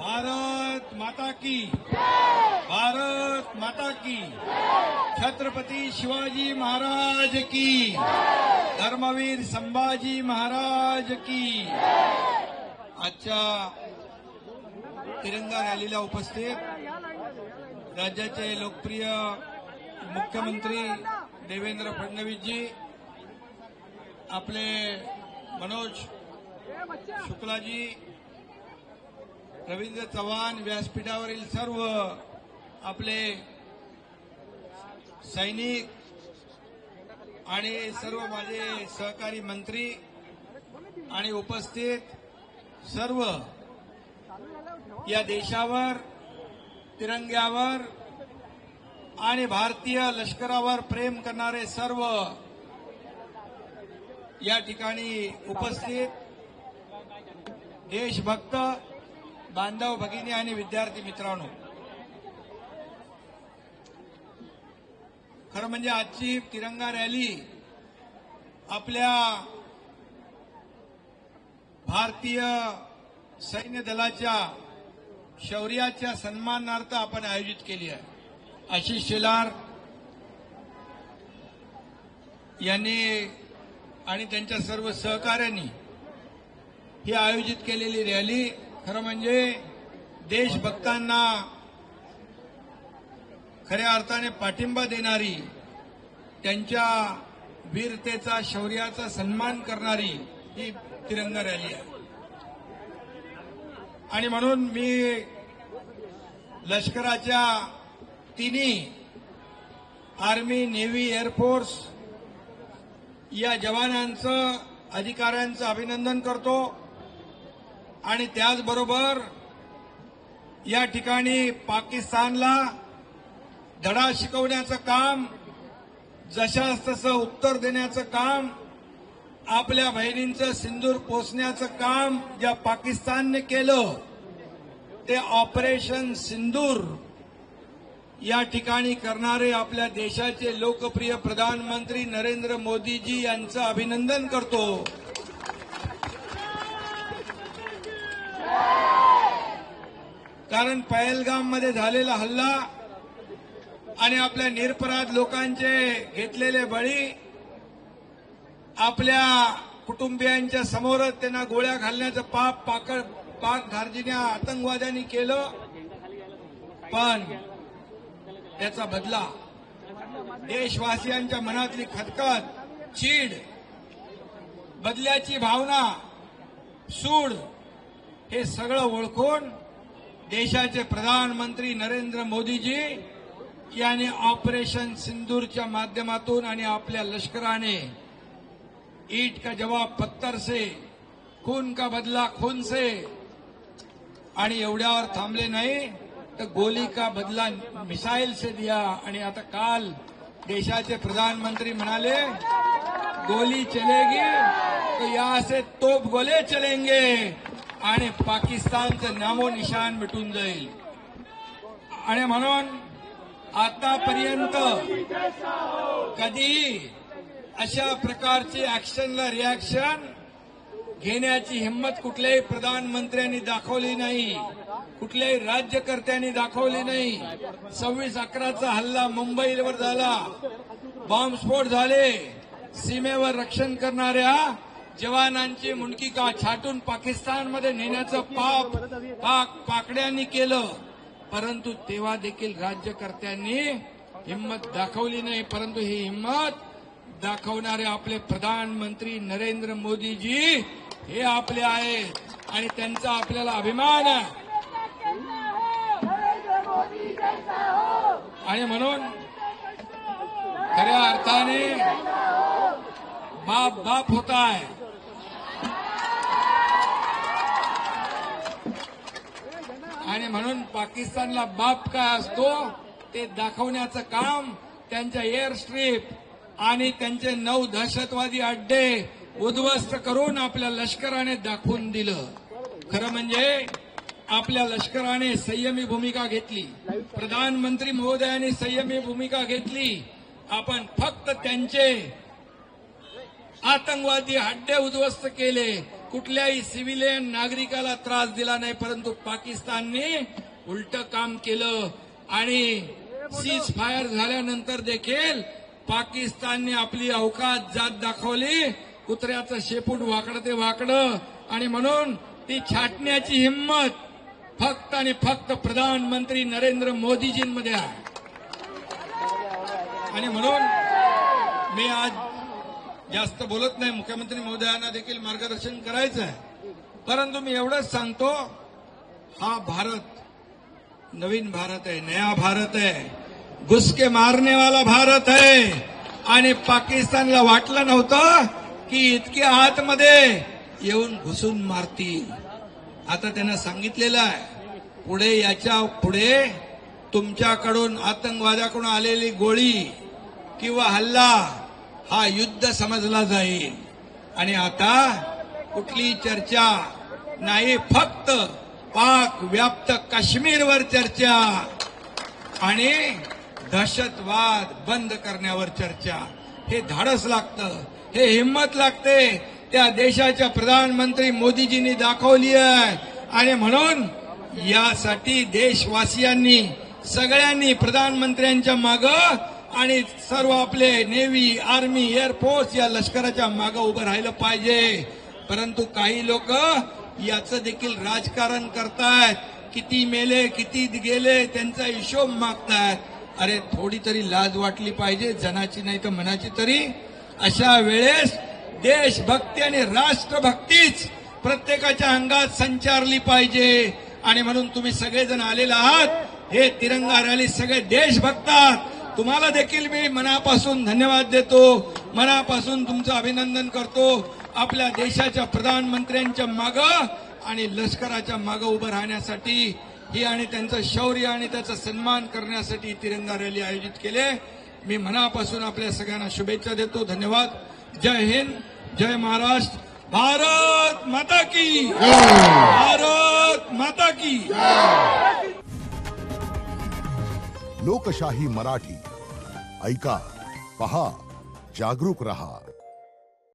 भारत माता की, भारत माता की, छत्रपती शिवाजी महाराज की, धर्मवीर संभाजी महाराज की। आजच्या तिरंगा रॅलीला उपस्थित राज्याचे लोकप्रिय मुख्यमंत्री देवेंद्र फडणवीसजी, आपले मनोज शुक्लाजी, रवींद्र चव्हाण, व्यासपीठावरील सर्व आपले सैनिक आणि सर्व माझे सहकारी मंत्री आणि उपस्थित सर्व या देशावर, तिरंग्यावर आणि भारतीय लष्करावर प्रेम करणारे सर्व या ठिकाणी उपस्थित देशभक्त बांधव भगिनी आणि विद्यार्थी मित्रांनो, खरं म्हणजे आजची तिरंगा रॅली आपल्या भारतीय सैन्य दलाच्या शौर्याच्या सन्मानार्थ आपण आयोजित केली आहे। आशिष शेलार यांनी आणि त्यांच्या सर्व सहकाऱ्यांनी ही आयोजित केलेली रॅली खरं म्हणजे देशभक्तांना खऱ्या अर्थाने पाठिंबा देणारी, त्यांच्या वीरतेचा, शौर्याचा सन्मान करणारी ही तिरंगा रॅली आहे। आणि म्हणून मी लष्कराच्या तिन्ही आर्मी, नेव्ही, एअरफोर्स या जवानांचं, अधिकाऱ्यांचं अभिनंदन करतो आणि त्याचबरोबर या ठिकाणी पाकिस्तानला धडा शिकवण्याचं काम, जशास तसं उत्तर देण्याचं काम, आपल्या बहिणींचं सिंदूर पोसण्याचं काम ज्या पाकिस्तानने केलं ते ऑपरेशन सिंदूर या ठिकाणी करणारे आपल्या देशाचे लोकप्रिय प्रधानमंत्री नरेंद्र मोदीजी यांचं अभिनंदन करतो। कारण पहलगाममध्ये झालेला हल्ला आणि आपल्या निरपराध लोकांचे घेतलेले बळी, आपल्या कुटुंबियांच्या समोरच त्यांना गोळ्या घालण्याचं पाक धार्जिण्या आतंकवाद्यांनी केलं, पण त्याचा बदला देशवासियांच्या मनातली खदखद, चीड, बदल्याची भावना, सूड हे सगळं ओळखून देशाचे प्रधानमंत्री नरेंद्र मोदीजी यांनी ऑपरेशन सिंदूरच्या माध्यमातून आणि आपल्या लष्कराने ईट का जवाब पत्थर से, खून का बदला खून से, आणि एवढ्यावर थांबले नाही तर गोली का बदला मिसाईल से दिया। आणि आता काल देशाचे प्रधानमंत्री म्हणाले, गोली चलेगी तो यहां से तोप गोले चलेंगे आणि पाकिस्तानचं नामो निशान मिटून जाईल। आणि म्हणून आतापर्यंत कधी अशा प्रकारची ऍक्शनला रिॲक्शन घेण्याची हिंमत कुठल्याही प्रधानमंत्र्यांनी दाखवली नाही, कुठल्याही राज्यकर्त्यांनी दाखवली नाही। 26/11चा हल्ला मुंबईवर झाला, बॉम्बस्फोट झाले, सीमेवर रक्षण करणाऱ्या जवानांची मुंडकी का छाटून पाकिस्तानमध्ये नेण्याचं पाप पाकड्यांनी केलं, परंतु तेव्हा देखील राज्यकर्त्यांनी हिंमत दाखवली नाही। परंतु ही हिंमत दाखवणारे आपले प्रधानमंत्री नरेंद्र मोदीजी हे आपले आहेत आणि त्यांचा आपल्याला अभिमान आहे। आणि म्हणून खऱ्या अर्थाने बाप बाप होता है। आणि म्हणून पाकिस्तानला बाप काय असतो ते दाखवण्याचं काम त्यांच्या एअर स्ट्रीप आणि त्यांचे 9 दहशतवादी अड्डे उद्ध्वस्त करून आपल्या लष्कराने दाखवून दिलं। खरं म्हणजे आपल्या लष्कराने संयमी भूमिका घेतली, प्रधानमंत्री महोदयांनी संयमी भूमिका घेतली। आपण फक्त त्यांचे आतंकवादी अड्डे उद्ध्वस्त केले, कुठल्याही सिव्हिलियन नागरिकाला त्रास दिला नाही, परंतु पाकिस्तानने उलट काम केलं आणि सीज फायर झाल्यानंतर देखील पाकिस्तानने आपली अवकात जात दाखवली. कुत्र्याचं शेपूट वाकडं ते वाकडं, आणि म्हणून ती छाटण्याची हिंमत फक्त आणि फक्त प्रधानमंत्री नरेंद्र मोदीजींमध्ये आहे. आणि म्हणून मी आज जास्त बोलत नाही, मुख्यमंत्री महोदयांना देखील मार्गदर्शन करायचं आहे, परंतु मी एवढंच सांगतो, हा भारत नवीन भारत आहे, नया भारत आहे, घुसके मारने वाला भारत आहे. आणि पाकिस्तानला वाटलं नव्हतं की इतके आतमध्ये येऊन घुसून मारतील. आता त्यांना सांगितलेलं आहे, पुढे याच्या पुढे तुमच्याकडून आतंकवाद्याकडून आलेली गोळी किंवा हल्ला हा युद्ध समजला जाईल. आणि आता कुठली चर्चा नाही, फक्त पाक व्याप्त काश्मीरवर चर्चा आणि दहशतवाद बंद करण्यावर चर्चा. हे धाडस लागतं, हे हिंमत लागते, त्या देशाच्या प्रधानमंत्री मोदीजींनी दाखवली आहे. आणि म्हणून यासाठी देशवासियांनी सगळ्यांनी प्रधानमंत्र्यांच्या मागं आणि सर्व आपले नेव्ही, आर्मी, एअरफोर्स या लष्कराच्या मागं उभं राहिलं पाहिजे. परंतु काही लोक याचं देखील राजकारण करतायत, किती मेले किती गेले त्यांचा हिशोब मागतायत. अरे थोडी तरी लाज वाटली पाहिजे, जनाची नाही तर मनाची तरी. अशा वेळेस देशभक्ती आणि राष्ट्रभक्तीच प्रत्येकाच्या अंगात संचारली पाहिजे. आणि म्हणून तुम्ही सगळेजण आलेला आहात, हे तिरंगा रॅली सगळे देश बघतात. तुम्हाला देखील मी मनापासून धन्यवाद देतो, मनापासून तुमचं अभिनंदन करतो. आपल्या देशाच्या प्रधानमंत्र्यांच्या मागं आणि लष्कराच्या मागं उभं राहण्यासाठी ही आणि त्यांचं शौर्य आणि त्याचा सन्मान करण्यासाठी तिरंगा रॅली आयोजित केले. मी मनापासून आपल्या सगळ्यांना शुभेच्छा देतो. धन्यवाद. जय हिंद, जय महाराष्ट्र. भारत माता की, भारत माता की. लोकशाही मराठी ऐका, पहा, जागरूक रहा.